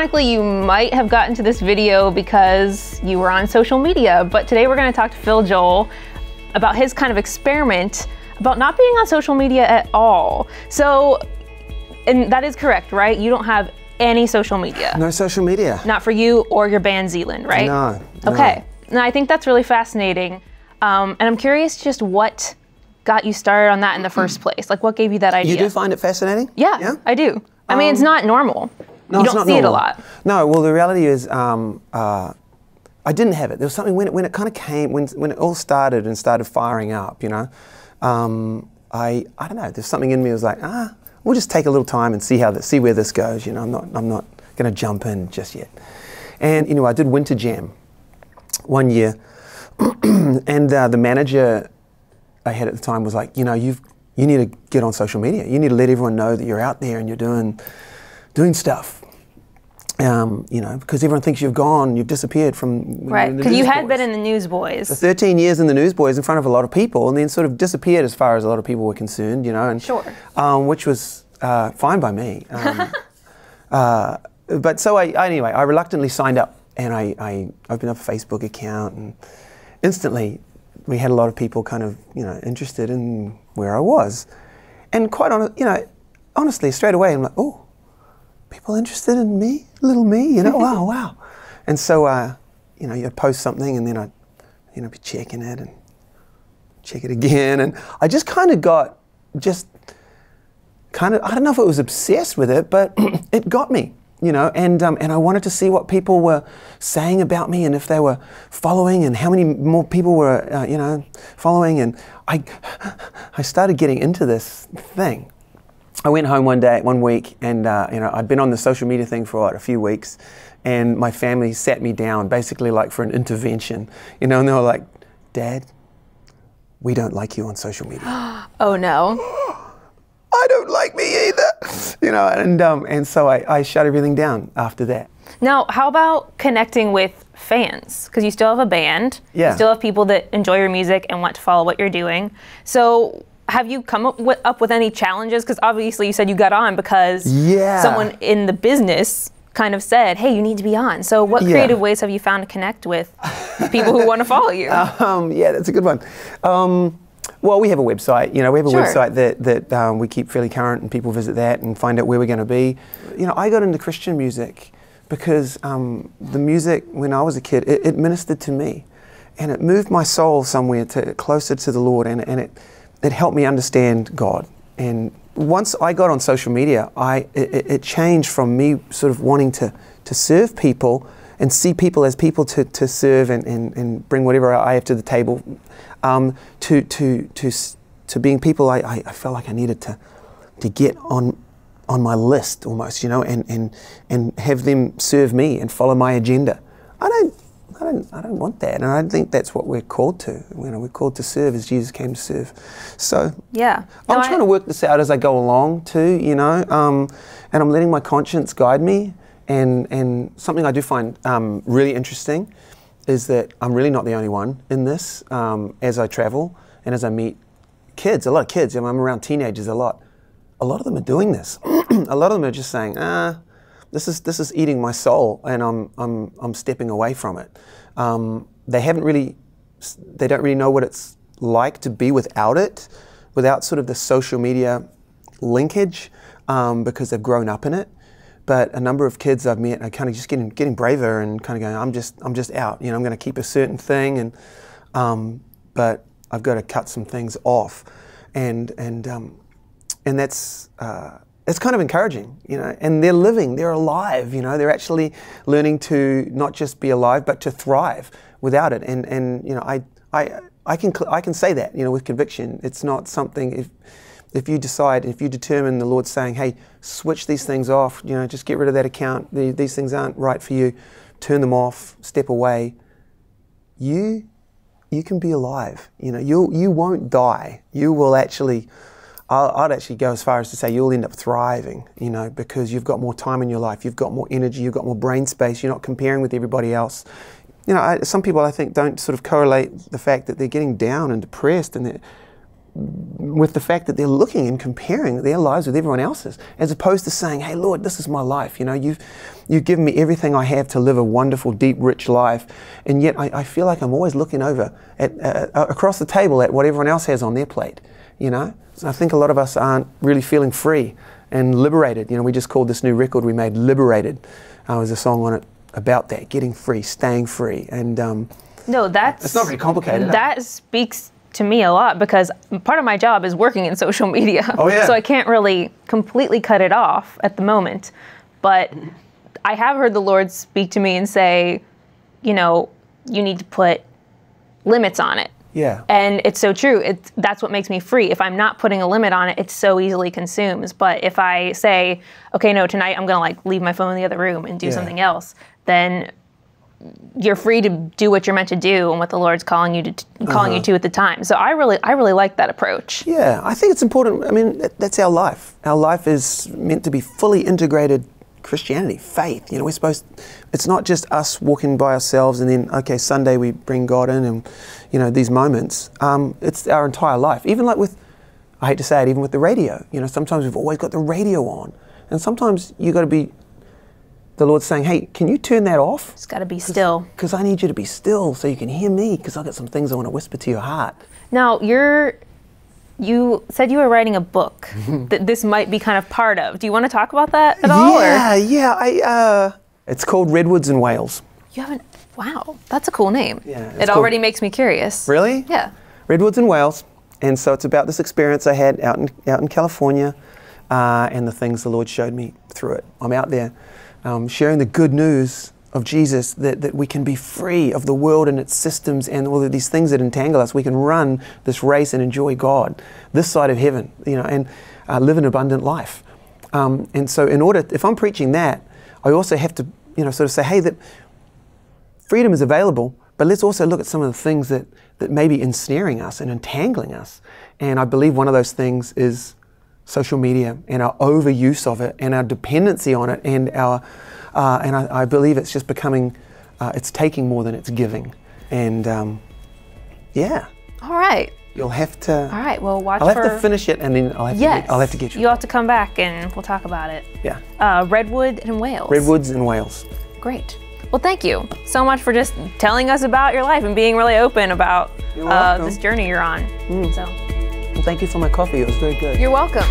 ironically, you might have gotten to this video because you were on social media, but today we're going to talk to Phil Joel about his kind of experiment about not being on social media at all. So, and that is correct, right? You don't have any social media. No social media. Not for you or your band Zealand, right? No. Okay. Now I think that's really fascinating. And I'm curious just what got you started on that in the first place? Like, what gave you that idea? You do find it fascinating? Yeah, I do. I mean, it's not normal. No, you don't see it a lot. No, well, the reality is I didn't have it. There was something when it kind of came, when it all started and started firing up, you know, I don't know, there's something in me that was like, we'll just take a little time and see where this goes, you know, I'm not going to jump in just yet. And, you know, I did Winter Jam one year, and the manager I had at the time was like, you know, you need to get on social media. You need to let everyone know that you're out there and you're doing stuff. You know, because everyone thinks you've disappeared from right. Because you had been in the Newsboys. For 13 years in the Newsboys in front of a lot of people, and then sort of disappeared as far as a lot of people were concerned, you know. And, sure. Which was fine by me. But so anyway, I reluctantly signed up, and I opened up a Facebook account, and instantly we had a lot of people kind of, you know, interested in where I was. And quite honestly, straight away, I'm like, oh, people interested in me, little me, you know, wow. And so, you know, you'd post something and then I'd, you know, be checking it and check it again. And I just kind of got, I don't know if it was obsessed with it, but it got me. You know, and I wanted to see what people were saying about me and if they were following and how many more people were, you know, following. And I started getting into this thing. I went home one week, and you know, I'd been on the social media thing for what, a few weeks, and my family sat me down basically like for an intervention, you know, and they were like, "Dad, we don't like you on social media." Oh no. I don't like me either, you know, and so I shut everything down after that. Now, how about connecting with fans? Because you still have a band, yeah. You still have people that enjoy your music and want to follow what you're doing. So have you come up with any challenges? Because obviously you said you got on because someone in the business kind of said, hey, you need to be on. So what creative ways have you found to connect with people who want to follow you? Yeah, that's a good one. Well, we have a website. You know, we have a website that we keep fairly current, and people visit that and find out where we're going to be. You know, I got into Christian music because the music, when I was a kid, it ministered to me, and it moved my soul somewhere closer to the Lord, and it helped me understand God. And once I got on social media, it changed from me sort of wanting to serve people and see people as people to serve and bring whatever I have to the table, to being people I felt like I needed to get on my list almost, you know, and have them serve me and follow my agenda. I don't want that, and I don't think that's what we're called to. You know, we're called to serve as Jesus came to serve. So yeah, I'm trying to work this out as I go along too, you know, and I'm letting my conscience guide me. And something I do find really interesting is that I'm really not the only one in this. As I travel and as I meet kids, a lot of kids, I'm around teenagers a lot. A lot of them are doing this. A lot of them are just saying, this is eating my soul, and I'm stepping away from it. They don't really know what it's like to be without it, without sort of the social media linkage, because they've grown up in it. But a number of kids I've met are kind of just getting braver and kind of going, I'm just out. You know, I'm going to keep a certain thing, and but I've got to cut some things off, and that's it's kind of encouraging, you know. And they're alive, you know. They're actually learning to not just be alive, but to thrive without it. And you know, I can say that, you know, with conviction. It's not something if you determine the Lord's saying, hey, switch these things off, you know, just get rid of that account, these things aren't right for you, turn them off, step away, you can be alive, you know, you won't die. You will actually, I'd actually go as far as to say you'll end up thriving, you know, because you've got more time in your life, you've got more energy, you've got more brain space, you're not comparing with everybody else. You know, some people I think don't sort of correlate the fact that they're getting down and depressed, and with the fact that they're looking and comparing their lives with everyone else's, as opposed to saying, hey, Lord, this is my life. You know, you've given me everything I have to live a wonderful, deep, rich life. And yet I feel like I'm always looking over at, across the table at what everyone else has on their plate, you know. So I think a lot of us aren't really feeling free and liberated. You know, we just called this new record we made Liberated. There's a song on it about that, getting free, staying free. And no, it's not very complicated. That speaks to me a lot, because part of my job is working in social media. Oh, yeah. So I can't really completely cut it off at the moment. But I have heard the Lord speak to me and say, you know, you need to put limits on it. Yeah. And it's so true. That's what makes me free. If I'm not putting a limit on it, it so easily consumes. But if I say, okay, no, tonight I'm going to like leave my phone in the other room and do something else, then you're free to do what you're meant to do and what the Lord's calling you to at the time. So I really like that approach. Yeah, I think it's important. I mean, that's our life. Our life is meant to be fully integrated Christianity, faith. You know, it's not just us walking by ourselves and then, okay, Sunday we bring God in and, you know, these moments. It's our entire life. Even like with, I hate to say it, even with the radio. You know, sometimes we've always got the radio on. And sometimes you got to be, the Lord's saying, hey, can you turn that off? It's got to be still. Because I need you to be still so you can hear me, because I've got some things I want to whisper to your heart. Now, you said you were writing a book that this might be kind of part of. Do you want to talk about that at all? Yeah. It's called Redwoods in Wales. You haven't, wow, that's a cool name. Yeah. It already makes me curious. Really? Yeah. Redwoods in Wales. And so it's about this experience I had out in California and the things the Lord showed me through it. I'm out there sharing the good news of Jesus, that we can be free of the world and its systems and all of these things that entangle us. We can run this race and enjoy God this side of heaven, you know, and live an abundant life. And so if I'm preaching that, I also have to, you know, sort of say, hey, that freedom is available, but let's also look at some of the things that may be ensnaring us and entangling us. And I believe one of those things is social media and our overuse of it and our dependency on it and I believe it's just becoming, it's taking more than it's giving. And yeah. All right. You'll have to. All right, well, I'll have to finish it and then I'll have to get you. You'll have to come back and we'll talk about it. Yeah. Redwood in Wales. Redwoods in Wales. Great. Well, thank you so much for just telling us about your life and being really open about this journey you're on. So. Well, thank you for my coffee. It was very good. You're welcome.